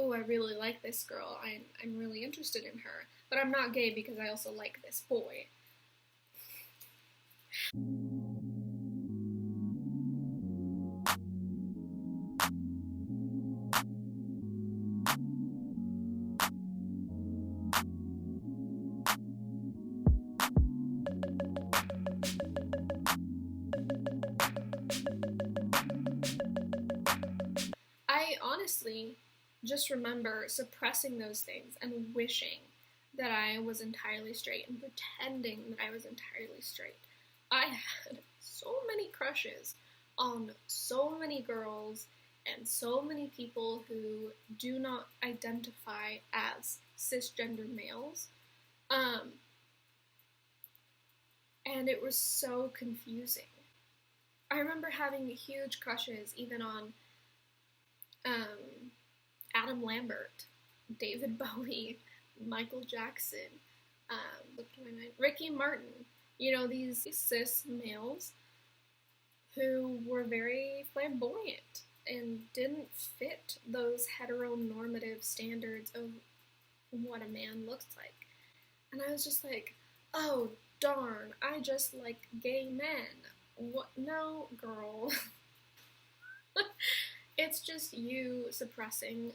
oh, I really like this girl, I'm really interested in her, but I'm not gay because I also like this boy. I honestly just remember suppressing those things and wishing that I was entirely straight and pretending that I was entirely straight. I had so many crushes on so many girls and so many people who do not identify as cisgender males. And it was so confusing. I remember having huge crushes even on Adam Lambert, David Bowie, Michael Jackson, Ricky Martin. You know, these cis males who were very flamboyant and didn't fit those heteronormative standards of what a man looks like. And I was just like, oh, darn, I just like gay men. What? No, girl. It's just you suppressing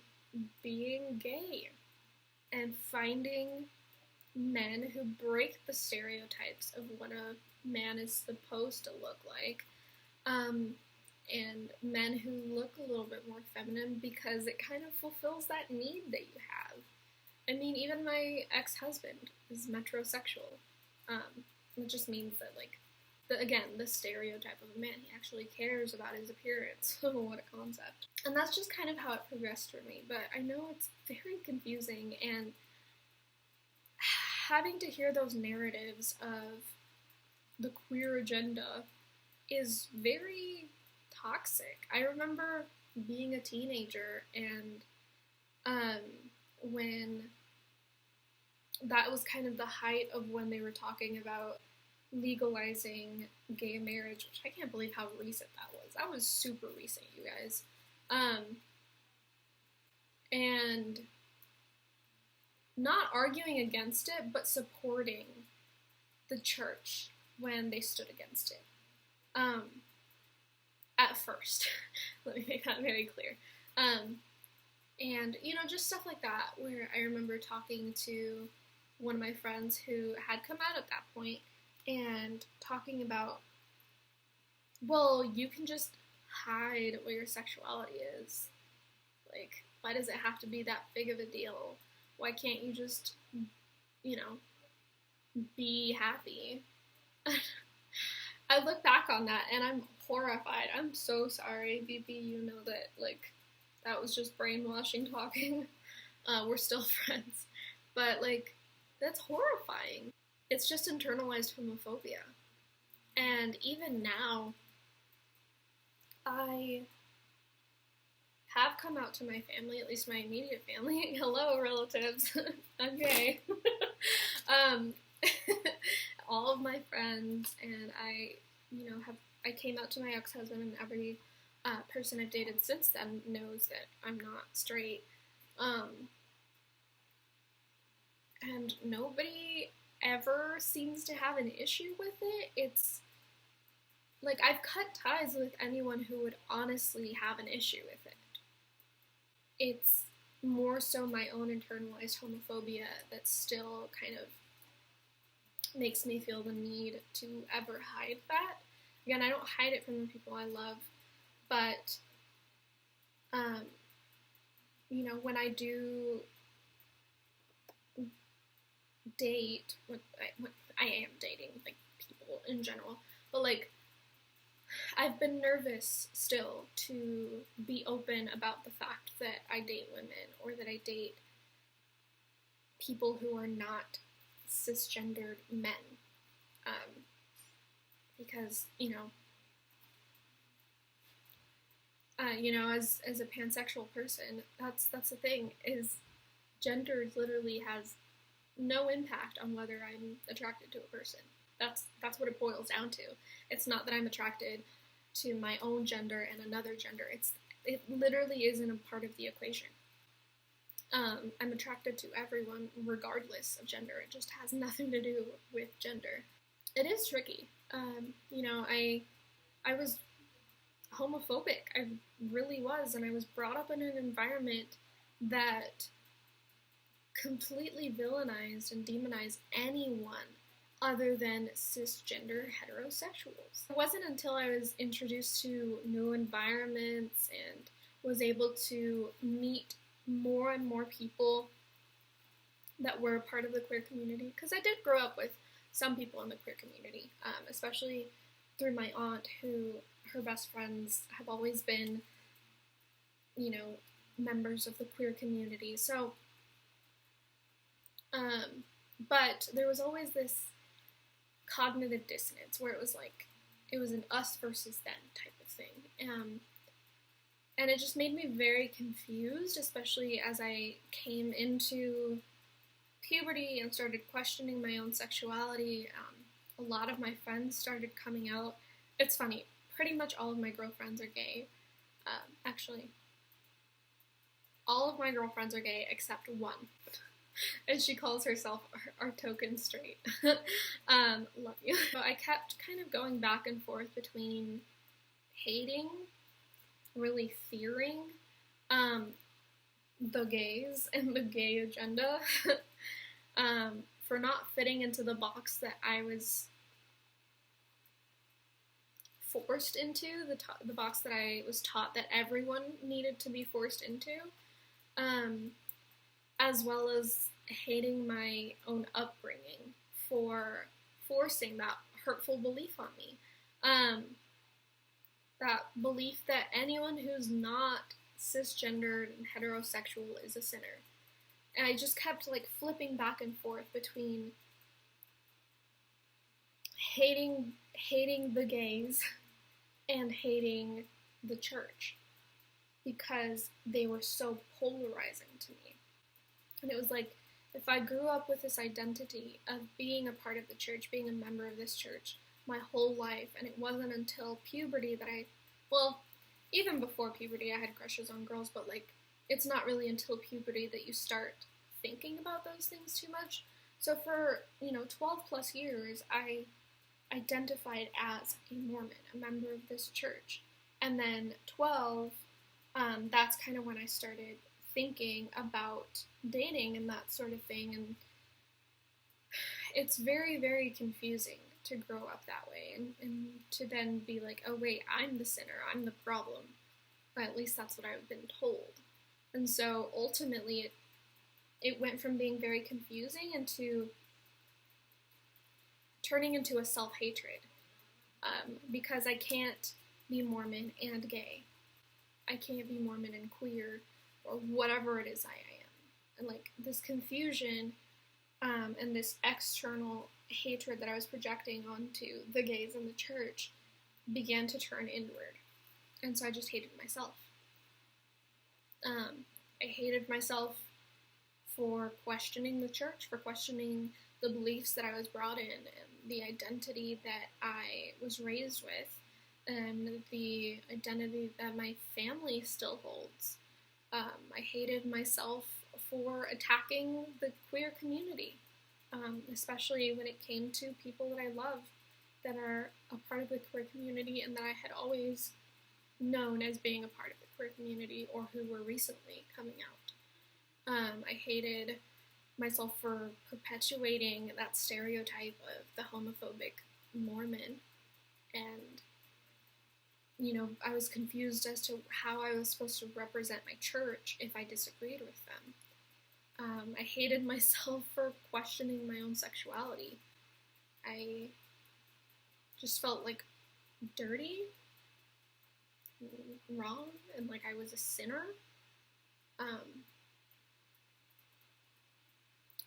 being gay and finding men who break the stereotypes of what a man is supposed to look like, and men who look a little bit more feminine because it kind of fulfills that need that you have. I mean, even my ex-husband is metrosexual. It just means that, like, the stereotype of a man, he actually cares about his appearance. What a concept. And that's just kind of how it progressed for me, but I know it's very confusing, and having to hear those narratives of the queer agenda is very toxic. I remember being a teenager, and when that was kind of the height of when they were talking about legalizing gay marriage, which I can't believe how recent that was. That was super recent, you guys. And not arguing against it, but supporting the church when they stood against it. At first. Let me make that very clear. And, you know, just stuff like that, where I remember talking to one of my friends who had come out at that point and talking about, well, you can just hide what your sexuality is. Like, why does it have to be that big of a deal? Why can't you just, you know, be happy? I look back on that and I'm horrified. I'm so sorry, VP, you know that, like, that was just brainwashing talking. We're still friends. But, like, that's horrifying. It's just internalized homophobia. And even now, I have come out to my family, at least my immediate family. Hello, relatives. I'm gay. All of my friends, and I came out to my ex-husband, and every person I've dated since then knows that I'm not straight. And nobody ever seems to have an issue with it. It's like, I've cut ties with anyone who would honestly have an issue with it. It's more so my own internalized homophobia that still kind of makes me feel the need to ever hide that. Again, I don't hide it from the people I love, but, you know, when I do date, when I am dating, like, people in general, but, like, I've been nervous still to be open about the fact that I date women, or that I date people who are not cisgendered men, because, you know, as a pansexual person, that's the thing, is gender literally has no impact on whether I'm attracted to a person. That's what it boils down to. It's not that I'm attracted to my own gender and another gender. It literally isn't a part of the equation. I'm attracted to everyone regardless of gender. It just has nothing to do with gender. It is tricky. I was homophobic. I really was, and I was brought up in an environment that completely villainized and demonized anyone other than cisgender heterosexuals. It wasn't until I was introduced to new environments and was able to meet more and more people that were a part of the queer community, because I did grow up with some people in the queer community, especially through my aunt, who her best friends have always been, members of the queer community. So, but there was always this cognitive dissonance where it was like, it was an us versus them type of thing. And it just made me very confused, especially as I came into puberty and started questioning my own sexuality. A lot of my friends started coming out. It's funny, pretty much all of my girlfriends are gay. Actually, all of my girlfriends are gay except one. And she calls herself our token straight. Love you. So I kept kind of going back and forth between hating, really fearing the gays and the gay agenda for not fitting into the box that I was forced into, the box that I was taught that everyone needed to be forced into, as well as hating my own upbringing for forcing that hurtful belief on me. That belief that anyone who's not cisgendered and heterosexual is a sinner. And I just kept flipping back and forth between hating the gays and hating the church, because they were so polarizing to me. And it was like, if I grew up with this identity of being a part of the church, being a member of this church my whole life, and it wasn't until puberty that even before puberty I had crushes on girls, but it's not really until puberty that you start thinking about those things too much. So for, 12 plus years, I identified as a Mormon, a member of this church. And then 12, that's kind of when I started thinking about dating and that sort of thing. And it's very, very confusing to grow up that way and to then be like, oh wait, I'm the sinner, I'm the problem. But at least that's what I've been told. And so ultimately it went from being very confusing into turning into a self-hatred, because I can't be Mormon and gay. I can't be Mormon and queer, or whatever it is I am. And this confusion and this external hatred that I was projecting onto the gays in the church began to turn inward. And so I just hated myself. I hated myself for questioning the church, for questioning the beliefs that I was brought in, and the identity that I was raised with, and the identity that my family still holds. I hated myself for attacking the queer community, especially when it came to people that I love that are a part of the queer community and that I had always known as being a part of the queer community, or who were recently coming out. I hated myself for perpetuating that stereotype of the homophobic Mormon, and I was confused as to how I was supposed to represent my church if I disagreed with them. I hated myself for questioning my own sexuality. I just felt dirty, wrong, and I was a sinner.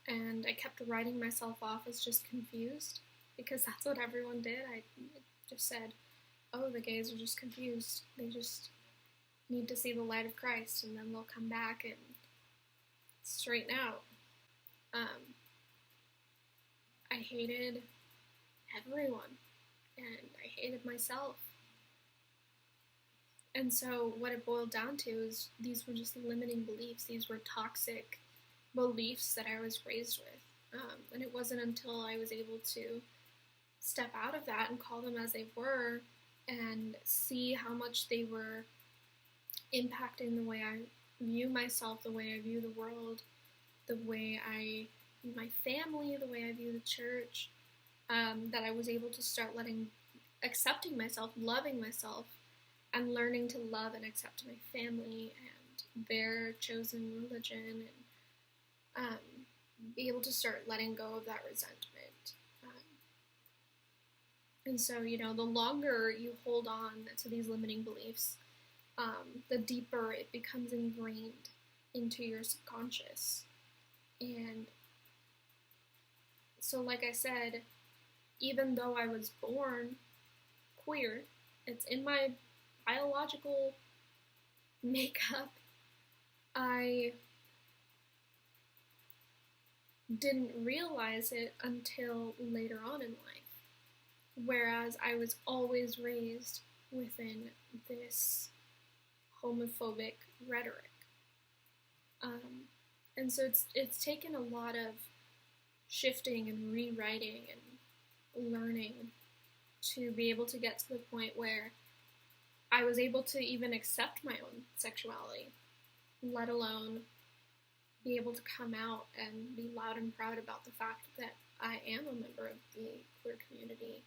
And I kept writing myself off as just confused, because that's what everyone did. I just said, oh, the gays are just confused. They just need to see the light of Christ, and then they'll come back and straighten out. I hated everyone, and I hated myself. And so what it boiled down to is these were just limiting beliefs. These were toxic beliefs that I was raised with. And it wasn't until I was able to step out of that and call them as they were and see how much they were impacting the way I view myself, the way I view the world, the way I view my family, the way I view the church, that I was able to start accepting myself, loving myself, and learning to love and accept my family and their chosen religion, and be able to start letting go of that resentment. And so, the longer you hold on to these limiting beliefs, the deeper it becomes ingrained into your subconscious. And so, like I said, even though I was born queer, it's in my biological makeup, I didn't realize it until later on in life. Whereas I was always raised within this homophobic rhetoric. And so it's taken a lot of shifting and rewriting and learning to be able to get to the point where I was able to even accept my own sexuality, let alone be able to come out and be loud and proud about the fact that I am a member of the queer community.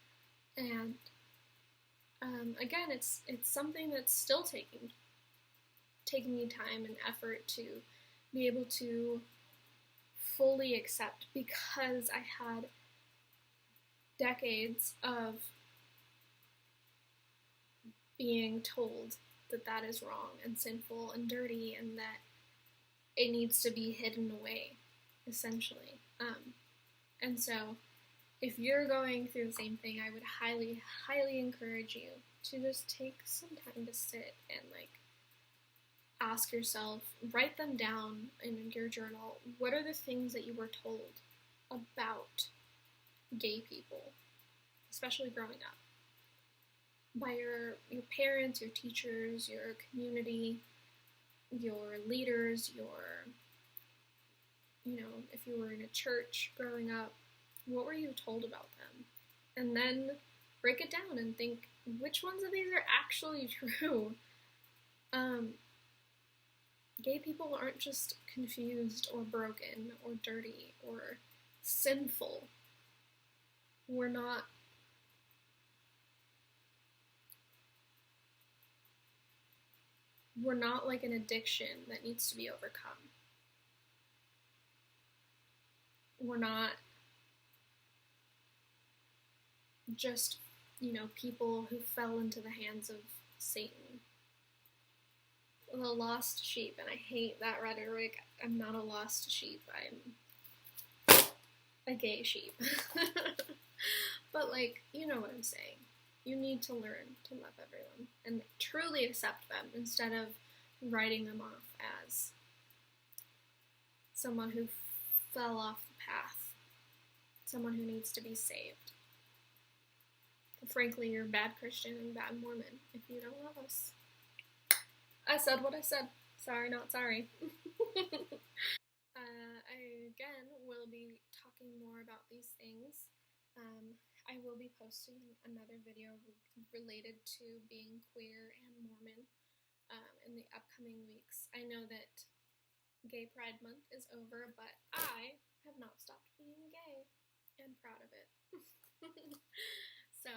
And again, it's something that's still taking me time and effort to be able to fully accept, because I had decades of being told that that is wrong and sinful and dirty and that it needs to be hidden away, essentially. And so if you're going through the same thing, I would highly, highly encourage you to just take some time to sit and ask yourself, write them down in your journal. What are the things that you were told about gay people, especially growing up, by your parents, your teachers, your community, your leaders, if you were in a church growing up, what were you told about them? And then break it down and think, which ones of these are actually true? Gay people aren't just confused or broken or dirty or sinful. We're not like an addiction that needs to be overcome. We're not just, people who fell into the hands of Satan. The lost sheep, and I hate that rhetoric. I'm not a lost sheep. I'm a gay sheep. But, you know what I'm saying. You need to learn to love everyone and truly accept them instead of writing them off as someone who fell off the path, someone who needs to be saved. Frankly, you're a bad Christian and a bad Mormon if you don't love us. I said what I said. Sorry, not sorry. I, again, will be talking more about these things. I will be posting another video related to being queer and Mormon in the upcoming weeks. I know that Gay Pride Month is over, but I have not stopped being gay and proud of it. So,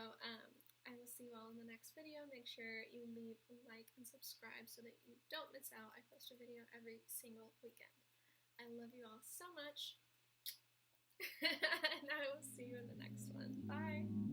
I will see you all in the next video. Make sure you leave a like and subscribe so that you don't miss out. I post a video every single weekend. I love you all so much. And I will see you in the next one. Bye!